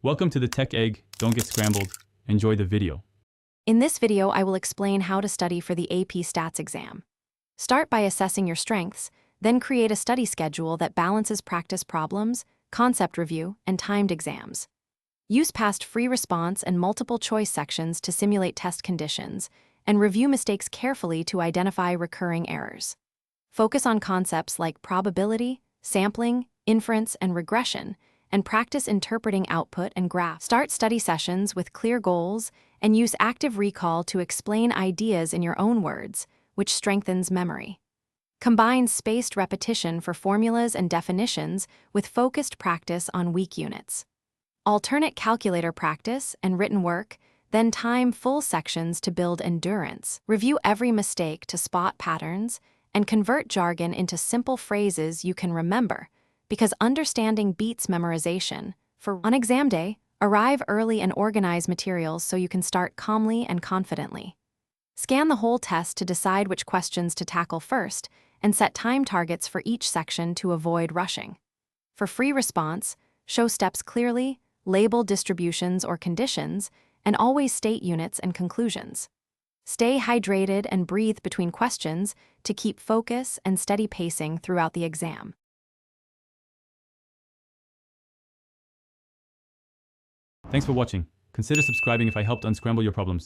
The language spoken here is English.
Welcome to the Tech Egg. Don't get scrambled. Enjoy the video. In this video, I will explain how to study for the AP Stats exam. Start by assessing your strengths, then create a study schedule that balances practice problems, concept review, and timed exams. Use past free response and multiple choice sections to simulate test conditions, and review mistakes carefully to identify recurring errors. Focus on concepts like probability, sampling, inference, and regression, and practice interpreting output and graphs. Start study sessions with clear goals and use active recall to explain ideas in your own words, which strengthens memory. Combine spaced repetition for formulas and definitions with focused practice on weak units. Alternate calculator practice and written work, then time full sections to build endurance. Review every mistake to spot patterns and convert jargon into simple phrases you can remember, because understanding beats memorization. On exam day, arrive early and organize materials so you can start calmly and confidently. Scan the whole test to decide which questions to tackle first, and set time targets for each section to avoid rushing. For free response, show steps clearly, label distributions or conditions, and always state units and conclusions. Stay hydrated and breathe between questions to keep focus and steady pacing throughout the exam. Thanks for watching. Consider subscribing if I helped unscramble your problems.